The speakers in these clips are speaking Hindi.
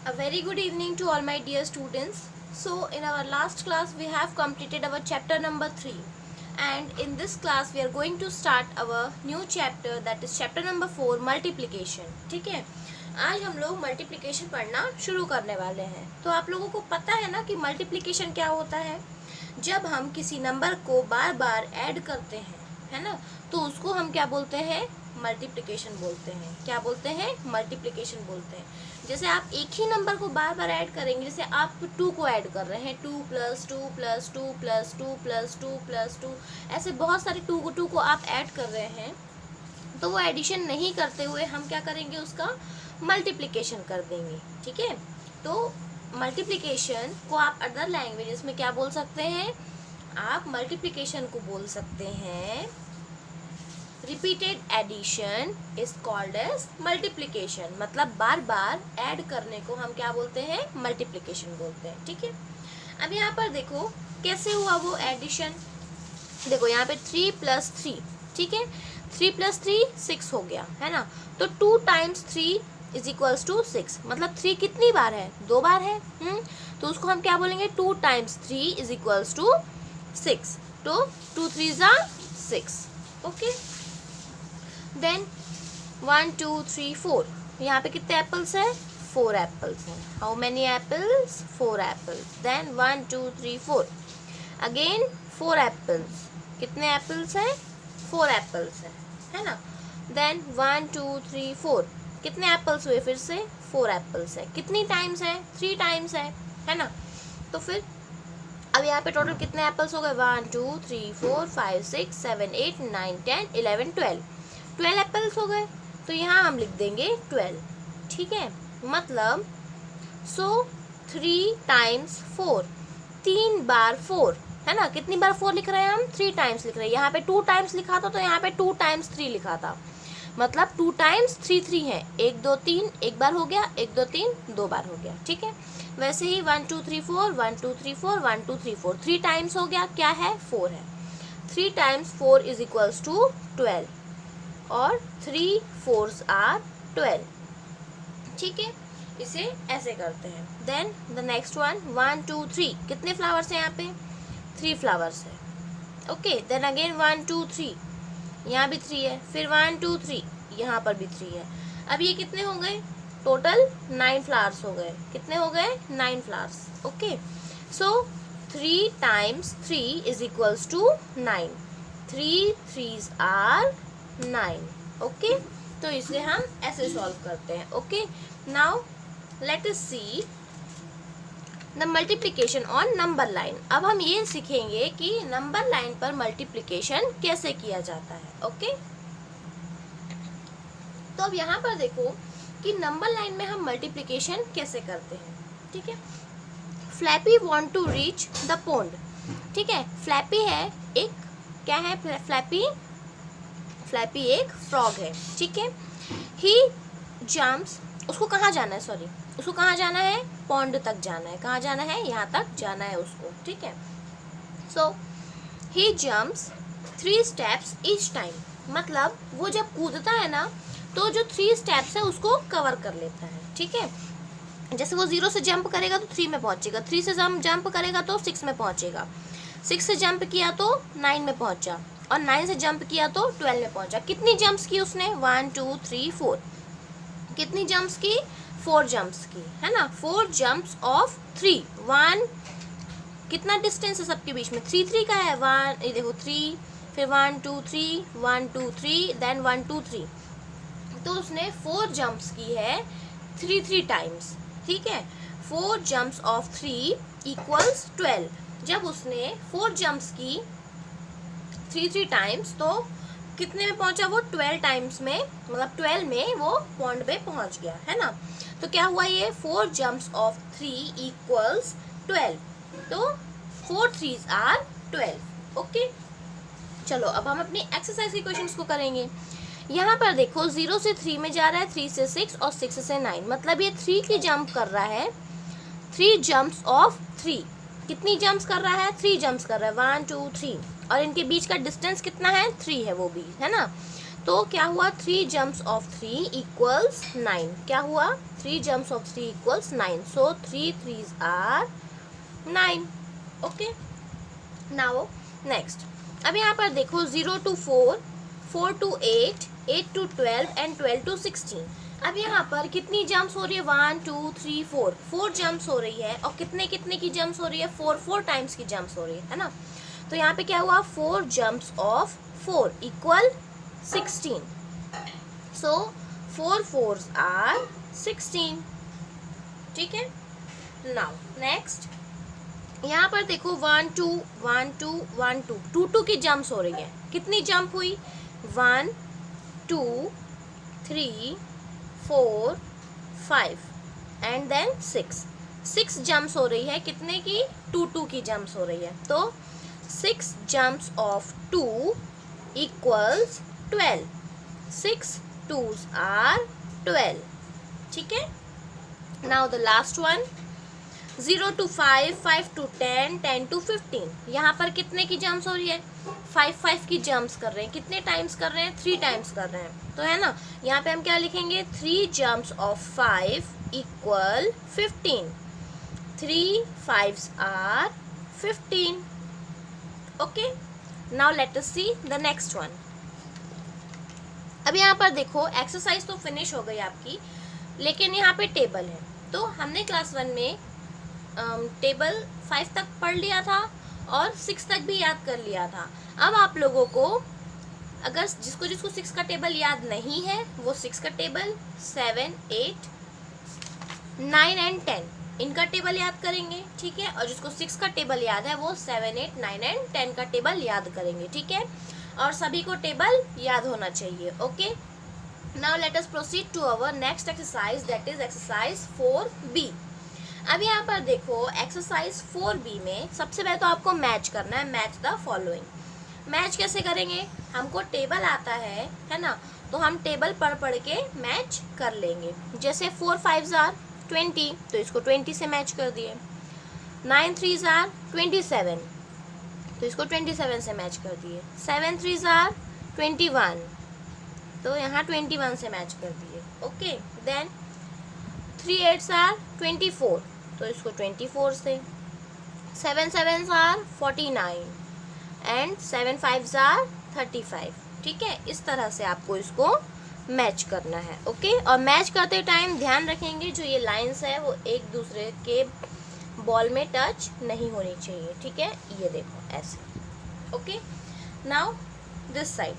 A very good evening to all my dear students. So in our last class we have completed our chapter number 3, and in this class we are going to start our new chapter, that is chapter number 4, multiplication. ठीक है, आज हम लोग मल्टीप्लिकेशन पढ़ना शुरू करने वाले हैं। तो आप लोगों को पता है ना कि मल्टीप्लिकेशन क्या होता है। जब हम किसी नंबर को बार बार ऐड करते हैं, है ना, तो उसको हम क्या बोलते हैं, मल्टीप्लिकेशन बोलते हैं। क्या बोलते हैं, मल्टीप्लिकेशन बोलते हैं। जैसे आप एक ही नंबर को बार बार ऐड करेंगे, जैसे आप 2 को ऐड कर रहे हैं, 2 + 2 + 2 + 2 + 2 + 2, ऐसे बहुत सारे 2 को आप ऐड कर रहे हैं, तो वो एडिशन नहीं करते हुए हम क्या करेंगे, उसका मल्टीप्लिकेशन कर देंगे। ठीक है, तो मल्टीप्लिकेशन को आप अदर लैंग्वेजेस में क्या बोल सकते हैं, आप मल्टीप्लिकेशन को बोल सकते हैं repeated addition is called as multiplication. मतलब बार बार ऐड करने को हम क्या बोलते हैं, मल्टीप्लिकेशन बोलते हैं। ठीक है, अब यहाँ पर देखो कैसे हुआ वो एडिशन। देखो यहाँ पे 3 + 3, ठीक है, 3 + 3 6 हो गया, है ना। तो 2 × 3 = 6। मतलब 3 कितनी बार है, 2 बार है। तो उसको हम क्या बोलेंगे, 2 × 3 = 6। तो 2 × 3 = 6। ओके, देन 1 2 3 4, यहाँ पे कितने एप्पल्स है, 4 एप्पल्स हैं। How many apples, 4 apples. Then 1 2 3 4, again 4 apples. कितने एप्पल्स हैं, 4 एप्पल्स है ना। देन 1 2 3 4, कितने एप्पल्स हुए, फिर से 4 एप्पल्स है। कितनी टाइम्स है, 3 टाइम्स है ना। तो फिर अब यहाँ पे टोटल कितने एप्पल्स हो गए, 1 2 3 4 5 6 7 8 9 10 11 12 एप्पल्स हो गए। तो यहाँ हम लिख देंगे 12। ठीक है, मतलब 3 × 4, 3 बार 4, है ना। कितनी बार 4 लिख रहे हैं हम, 3 टाइम्स लिख रहे हैं। यहाँ पे 2 टाइम्स लिखा था, तो यहाँ पे 2 × 3 लिखा था। मतलब 2 × 3 3 है, 1 2 3 एक बार हो गया, 1 2 3 2 बार हो गया। ठीक है, वैसे ही 1 2 3 4 1 2 3 4 1 2 3 4 3 टाइम्स हो गया, क्या है, 4 है। 3 × 4 = 12, और 3 4s are 12। ठीक है, इसे ऐसे करते हैं। देन द नेक्स्ट वन, 1 2 3, कितने फ्लावर्स हैं यहाँ पे, 3 फ्लावर्स है। ओके, देन अगेन 1 2 3, यहाँ भी 3 है। फिर 1 2 3, यहाँ पर भी 3 है। अब ये कितने हो गए, टोटल 9 फ्लावर्स हो गए। कितने हो गए, 9 flowers. Okay, so 3 × 3 = 9। 3 3s are 9। Okay, तो इसे हम ऐसे सॉल्व करते हैं। Okay, now let us see the multiplication on number line. अब हम ये सीखेंगे कि नंबर लाइन पर मल्टीप्लिकेशन कैसे किया जाता है। ओके, तो अब यहाँ पर देखो कि नंबर लाइन में हम मल्टीप्लिकेशन कैसे करते हैं। ठीक है, Flappy want to reach the pond. ठीक है, फ्लैपी है एक, क्या है, फ्लैपी एक फ्रॉग है। ठीक है, ही जम्प्स, उसको कहाँ जाना है, सॉरी, उसको कहाँ जाना है, पॉन्ड तक जाना है। कहाँ जाना है, यहाँ तक जाना है उसको। ठीक है, सो he jumps 3 steps each time. मतलब वो जब कूदता है ना, तो जो 3 स्टेप्स है उसको कवर कर लेता है। ठीक है, जैसे वो 0 से जंप करेगा तो 3 में पहुँचेगा, 3 से जंप करेगा तो 6 में पहुँचेगा, 6 से जंप किया तो 9 में पहुँचा, और 9 से जंप किया तो 12 में पहुंचा। कितनी जंप्स की उसने, 1 2 3 4। कितनी जंप्स की, 4 जंप्स की, है ना। 4 जंप्स ऑफ 3, 1, कितना डिस्टेंस है सबके बीच में, 3 3 का है, 1, ये देखो 3, फिर 1 2 3 1 2 3, देन 1 2 3। तो उसने 4 जंप्स की है 3 3 टाइम्स। ठीक है, 4 जंप्स ऑफ 3 = 12। जब उसने 4 जंप्स की 3 3 टाइम्स, तो कितने में पहुंचा वो, 12 टाइम्स में, मतलब 12 में वो पॉन्ड पे पहुंच गया, है ना। तो क्या हुआ, ये 4 जंप्स ऑफ 3 = 12। तो 4 3s are 12। ओके, चलो अब हम अपनी एक्सरसाइज के क्वेश्चंस को करेंगे। यहाँ पर देखो 0 से 3 में जा रहा है, 3 से 6 और 6 से 9। मतलब ये 3 की जंप कर रहा है, 3 जंप्स ऑफ 3। कितनी जंप्स कर रहा है, 3 जंप्स कर रहा है, 1 2 3, और इनके बीच का डिस्टेंस कितना है, 3 है वो भी, है ना। तो क्या हुआ, 3 जम्प्स ऑफ 3 इक्वल्स 9। क्या हुआ, 3 jumps of 3 equals 9। So 3 3s are 9। Okay, now next. अब यहाँ पर देखो 0 to 4, 4 to 8, 8 to 12 and 12 to 16। अब यहाँ पर कितनी जंप्स हो रही है, 1 2 3 4, 4 जंप्स हो रही है। और कितने कितने की जंप्स हो रही है, 4 टाइम्स की जंप्स हो रही है ना। तो यहाँ पे क्या हुआ, 4 jumps of 4 equal 16। So 4 4s are 16। ठीक है, नाउ नेक्स्ट। यहाँ पर देखो 1 2 1 2 1 2, 2 2 की जंप्स हो रही है। कितनी जंप हुई, 1 2 3 4 5 एंड देन 6 जंप्स हो रही है। कितने की, 2 2 की जंप्स हो रही है। तो 6 jumps of 2 equals 12। 6 2s are 12। ठीक है, now the last one, 0 to 5, 5 to 10, 10 to 15। यहाँ पर कितने की जंप्स हो रही है, 5 की जंप्स कर रहे हैं। कितने टाइम्स कर रहे हैं, 3 टाइम्स कर रहे हैं। तो है ना, यहाँ पे हम क्या लिखेंगे, 3 jumps of 5 equal 15। 3 5s are 15। Okay, now let us see the next one. अब यहाँ पर देखो एक्सरसाइज तो फिनिश हो गई आपकी, लेकिन यहाँ पे टेबल है। तो हमने क्लास 1 में टेबल 5 तक पढ़ लिया था और 6 तक भी याद कर लिया था। अब आप लोगों को, अगर जिसको जिसको 6 का टेबल याद नहीं है, वो 6 का टेबल, 7 8 9 एंड 10 इनका टेबल याद करेंगे। ठीक है, और जिसको 6 का टेबल याद है वो 7 8 9 एंड 10 का टेबल याद करेंगे। ठीक है, और सभी को टेबल याद होना चाहिए। Okay, now let us proceed to our next exercise, that is exercise 4B। अब यहाँ पर देखो एक्सरसाइज 4B में सबसे पहले तो आपको मैच करना है, मैच द फॉलोइंग। मैच कैसे करेंगे, हमको टेबल आता है ना, तो हम टेबल पढ़ के मैच कर लेंगे। जैसे 4 5s आर 20, तो इसको 20 से मैच कर दिए। 9 3s आर 27, तो इसको 27 से मैच कर दिए। 7 3s आर 21, तो यहाँ 21 से मैच कर दिए। ओके, देन 3 8s आर 24, तो इसको 24 से। 7 7s are 49 and 7 5s are 35। ठीक है, इस तरह से आपको इसको मैच करना है। ओके, और मैच करते टाइम ध्यान रखेंगे जो ये लाइंस है वो एक दूसरे के बॉल में टच नहीं होनी चाहिए। ठीक है, ये देखो ऐसे। ओके, नाउ दिस साइड,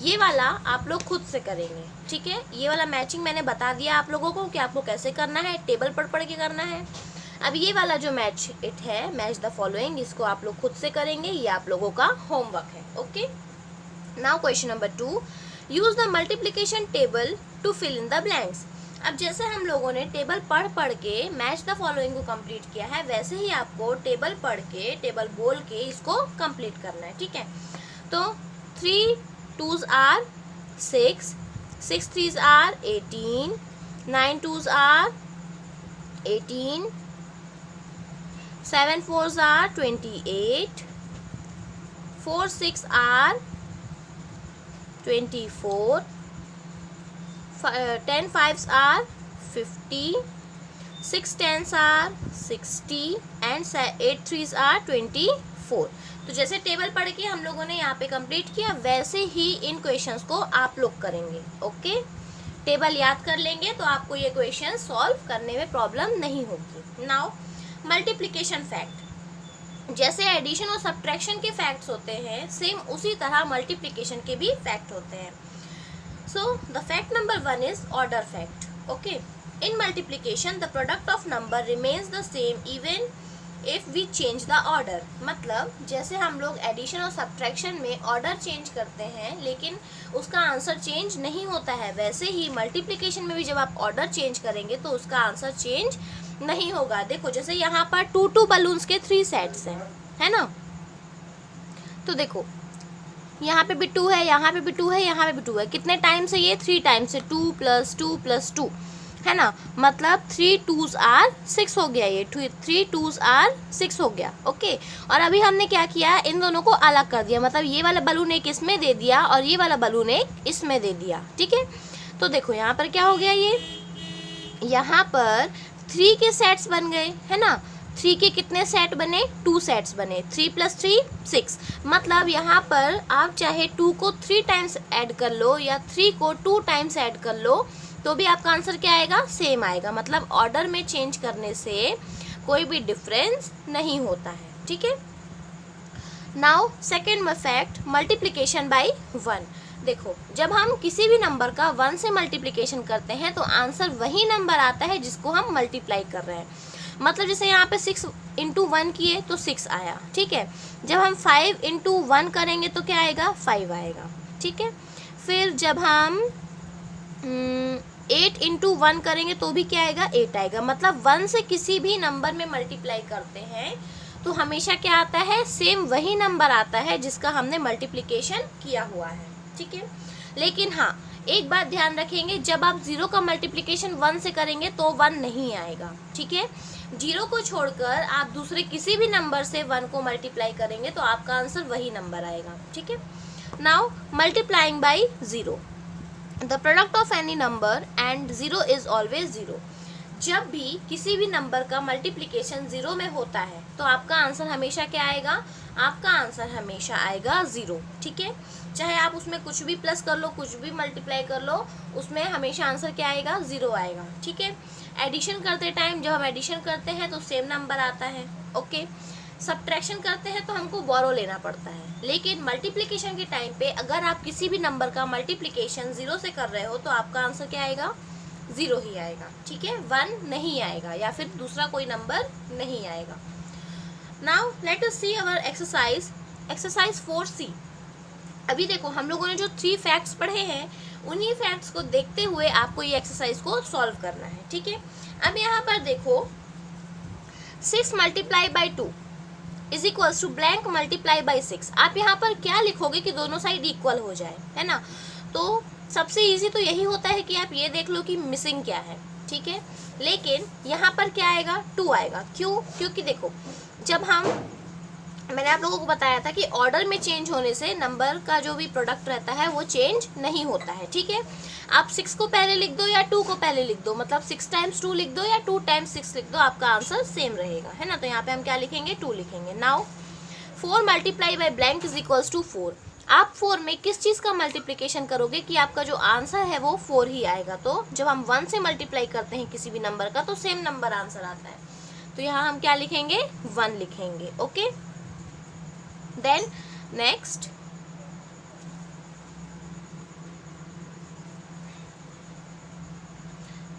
ये वाला आप लोग खुद से करेंगे। ठीक है, ये वाला मैचिंग मैंने बता दिया आप लोगों को कि आपको कैसे करना है, टेबल पढ़ के करना है। अब ये वाला जो मैच इट है, मैच द फॉलोइंग, इसको आप लोग खुद से करेंगे, ये आप लोगों का होमवर्क है। Okay, now question number 2, use the multiplication table to fill in the blanks. अब जैसे हम लोगों ने टेबल पढ़ के मैच द फॉलोइंग को कंप्लीट किया है, वैसे ही आपको टेबल पढ़ के, टेबल बोल के इसको कंप्लीट करना है। ठीक है, तो 3 2s are 6, 6 3s are 18, 9 2s are 18, 7 4s are 28, 4 6 are 24, 10 5s are 50, 6 10s are 60 and 8 3s are 24। तो जैसे टेबल पढ़ के हम लोगों ने यहाँ पे कंप्लीट किया, वैसे ही इन क्वेश्चंस को आप लोग करेंगे। ओके, टेबल याद कर लेंगे तो आपको ये क्वेश्चन सॉल्व करने में प्रॉब्लम नहीं होगी। नाउ मल्टीप्लिकेशन फैक्ट, जैसे एडिशन और सब्ट्रैक्शन के फैक्ट्स होते हैं, सेम उसी तरह मल्टीप्लिकेशन के भी फैक्ट होते हैं। So the fact number 1 is order fact. Okay, in multiplication the product of number remains the same even if we change the order. मतलब जैसे हम लोग एडिशन और सब्ट्रैक्शन में ऑर्डर चेंज करते हैं लेकिन उसका आंसर चेंज नहीं होता है, वैसे ही मल्टीप्लिकेशन में भी जब आप ऑर्डर चेंज करेंगे तो उसका आंसर चेंज नहीं होगा। देखो जैसे यहाँ पर 2 2 बलून्स के 3 सेट्स हैं, है ना। तो देखो यहाँ पे भी 2 है, यहाँ पे भी 2 है, यहाँ पे भी 2 है। कितने टाइम्स है ये, 3 टाइम्स है। 2 + 2 + 2, है ना, मतलब 3 2s आर 6 हो गया, ये 3 2s आर 6 हो गया। ओके, और अभी हमने क्या किया, इन दोनों को अलग कर दिया, मतलब ये वाला बलून एक इसमें दे दिया और ये वाला बलून एक इसमें दे दिया। ठीक है, तो देखो यहाँ पर क्या हो गया, ये यहाँ पर 3 के सेट्स बन गए, है ना। 3 के कितने सेट बने, 2 सेट्स बने, 3 + 3 6। मतलब यहाँ पर आप चाहे 2 को 3 टाइम्स ऐड कर लो या 3 को 2 टाइम्स ऐड कर लो, तो भी आपका आंसर क्या आएगा, सेम आएगा। मतलब ऑर्डर में चेंज करने से कोई भी डिफरेंस नहीं होता है। ठीक है, now second fact, multiplication by 1। देखो, जब हम किसी भी नंबर का 1 से मल्टीप्लिकेशन करते हैं तो आंसर वही नंबर आता है जिसको हम मल्टीप्लाई कर रहे हैं। मतलब जैसे यहाँ पे 6 × 1 किए तो 6 आया। ठीक है, जब हम 5 × 1 करेंगे तो क्या आएगा, 5 आएगा। ठीक है, फिर जब हम 8 × 1 करेंगे तो भी क्या आएगा, 8 आएगा। मतलब 1 से किसी भी नंबर में मल्टीप्लाई करते हैं तो हमेशा क्या आता है, सेम वही नंबर आता है जिसका हमने मल्टीप्लिकेशन किया हुआ है। ठीक है, लेकिन हाँ, एक बात ध्यान रखेंगे, जब आप 0 का मल्टीप्लिकेशन 1 से करेंगे तो 1 नहीं आएगा। ठीक है, 0 को छोड़कर आप दूसरे किसी भी नंबर से 1 को मल्टीप्लाई करेंगे तो आपका आंसर वही नंबर आएगा। ठीक है, now multiplying by 0, the product of any number and 0 is always 0। जब भी किसी भी नंबर का मल्टीप्लिकेशन 0 में होता है तो आपका आंसर हमेशा क्या आएगा, आपका आंसर हमेशा आएगा 0। ठीक है, चाहे आप उसमें कुछ भी प्लस कर लो, कुछ भी मल्टीप्लाई कर लो, उसमें हमेशा आंसर क्या आएगा, 0 आएगा। ठीक है, एडिशन करते टाइम जब हम एडिशन करते हैं तो सेम नंबर आता है। ओके, सब्ट्रैक्शन करते हैं तो हमको बोरो लेना पड़ता है, लेकिन मल्टीप्लिकेशन के टाइम पे अगर आप किसी भी नंबर का मल्टीप्लिकेशन 0 से कर रहे हो तो आपका आंसर क्या आएगा, 0 ही आएगा। ठीक है, 1 नहीं आएगा या फिर दूसरा कोई नंबर नहीं आएगा। Now let us see our exercise 4C। अभी देखो, हम लोगों ने जो 3 फैक्ट्स पढ़े हैं उन्हीं फैक्ट्स को देखते हुए आपको ये एक्सरसाइज को सॉल्व करना है। ठीक है, अब यहाँ पर देखो, 6 × 2 is equals to blank multiply by 6। आप यहाँ पर क्या लिखोगे कि दोनों साइड इक्वल हो जाए, है ना। तो सबसे इजी तो यही होता है कि आप ये देख लो कि मिसिंग क्या है। ठीक है, लेकिन यहाँ पर क्या आएगा, 2 आएगा। क्यों, क्योंकि देखो, जब मैंने आप लोगों को बताया था कि ऑर्डर में चेंज होने से नंबर का जो भी प्रोडक्ट रहता है वो चेंज नहीं होता है। ठीक है, आप 6 को पहले लिख दो या 2 को पहले लिख दो, मतलब 6 × 2 लिख दो या 2 × 6 लिख दो, आपका आंसर सेम रहेगा, है ना। तो यहाँ पे हम क्या लिखेंगे, 2 लिखेंगे। Now 4 × by blank is equals to 4। आप 4 में किस चीज़ का मल्टीप्लिकेशन करोगे कि आपका जो आंसर है वो 4 ही आएगा। तो जब हम 1 से मल्टीप्लाई करते हैं किसी भी नंबर का तो सेम नंबर आंसर आता है। तो यहाँ हम क्या लिखेंगे, 1 लिखेंगे। Okay, then next,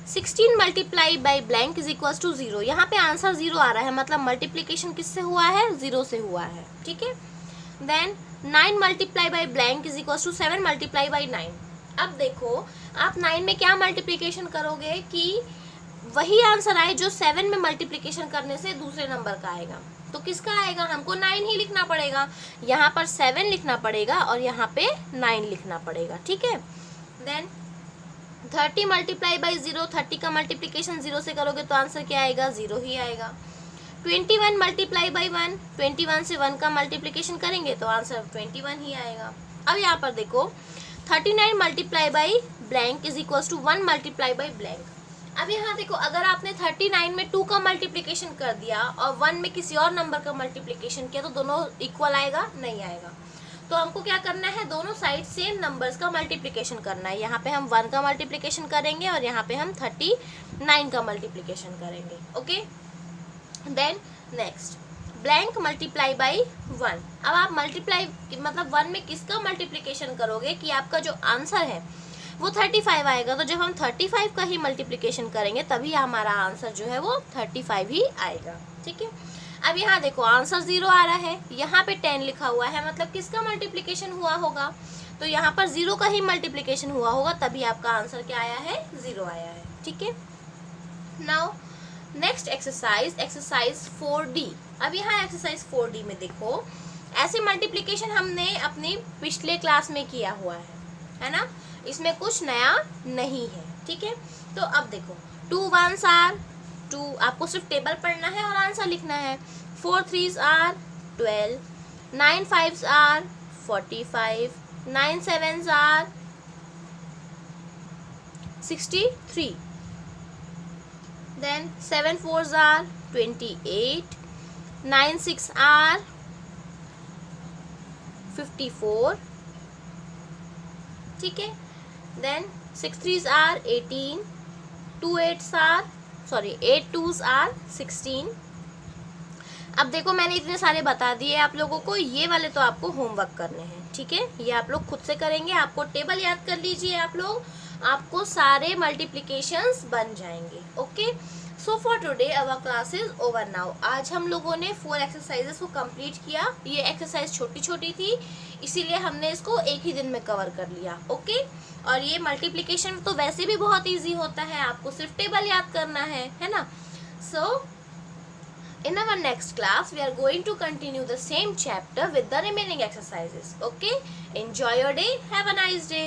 sixteen × by blank is equals to 0। यहाँ पे आंसर 0 आ रहा है, मतलब मल्टीप्लिकेशन किससे हुआ है, 0 से हुआ है। ठीक है, then 9 × by blank is equals to 7 × by 9। अब देखो, आप 9 में क्या मल्टीप्लिकेशन करोगे कि वही आंसर आए जो 7 में मल्टीप्लिकेशन करने से दूसरे नंबर का आएगा। तो किसका आएगा, हमको 9 ही लिखना पड़ेगा। यहाँ पर 7 लिखना पड़ेगा और यहाँ पे 9 लिखना पड़ेगा। ठीक है, देन 30 × बाई 0, 30 का मल्टीप्लिकेशन 0 से करोगे तो आंसर क्या आएगा, 0 ही आएगा। 21 × बाई 1, 21 से 1 का मल्टीप्लिकेशन करेंगे तो आंसर 21 ही आएगा। अब यहाँ पर देखो, 39 × by blank is equals to 1 × by blank. अब यहाँ देखो, अगर आपने 39 में 2 का मल्टीप्लिकेशन कर दिया और 1 में किसी और नंबर का मल्टीप्लिकेशन किया तो दोनों इक्वल आएगा, नहीं आएगा। तो हमको क्या करना है, दोनों साइड सेम नंबर्स का मल्टीप्लिकेशन करना है। यहाँ पे हम 1 का मल्टीप्लिकेशन करेंगे और यहाँ पे हम 39 का मल्टीप्लिकेशन करेंगे। Okay, then next, blank × by 1। अब आप मल्टीप्लाई मतलब 1 में किसका मल्टीप्लिकेशन करोगे कि आपका जो आंसर है वो 35 आएगा। तो जब हम 35 का ही मल्टीप्लिकेशन करेंगे तभी हमारा आंसर जो है वो 35 ही आएगा। ठीक है, अब यहाँ देखो, आंसर 0 आ रहा है, यहाँ पे 10 लिखा हुआ है, मतलब किसका मल्टीप्लिकेशन हुआ होगा, तो यहाँ पर 0 का ही मल्टीप्लिकेशन हुआ होगा, तभी आपका आंसर क्या आया है, 0 आया है। ठीक है, नाउ नेक्स्ट एक्सरसाइज 4D। अब यहाँ एक्सरसाइज 4D में देखो, ऐसे मल्टीप्लिकेशन हमने अपने पिछले क्लास में किया हुआ है ना, इसमें कुछ नया नहीं है। ठीक है। तो अब देखो 2 1s आर 2, आपको सिर्फ टेबल पढ़ना है और आंसर लिखना है। 4 3s are 12, 9 5s are 45, 9 7s are 63, then 7 4s are 28, 9 6 are 54, ठीक है। then 6 3s are 18, 2 8s are 8 2s are 16। अब देखो मैंने इतने सारे बता दिए आप लोगों को, ये वाले तो आपको होमवर्क करने हैं, ठीक है। ये आप लोग खुद से करेंगे, आपको टेबल याद कर लीजिए आप लोग, आपको सारे मल्टीप्लिकेशंस बन जाएंगे। Okay, so for today our class is over now. आज हम लोगों ने 4 एक्सरसाइजेस को कंप्लीट किया। ये एक्सरसाइज छोटी छोटी थी, इसीलिए हमने इसको एक ही दिन में कवर कर लिया। ओके, और ये मल्टीप्लिकेशन तो वैसे भी बहुत ईजी होता है, आपको सिर्फ टेबल याद करना है ना। सो in our next class we are going to continue the same chapter with the remaining exercises. Okay, enjoy your day, have a nice day.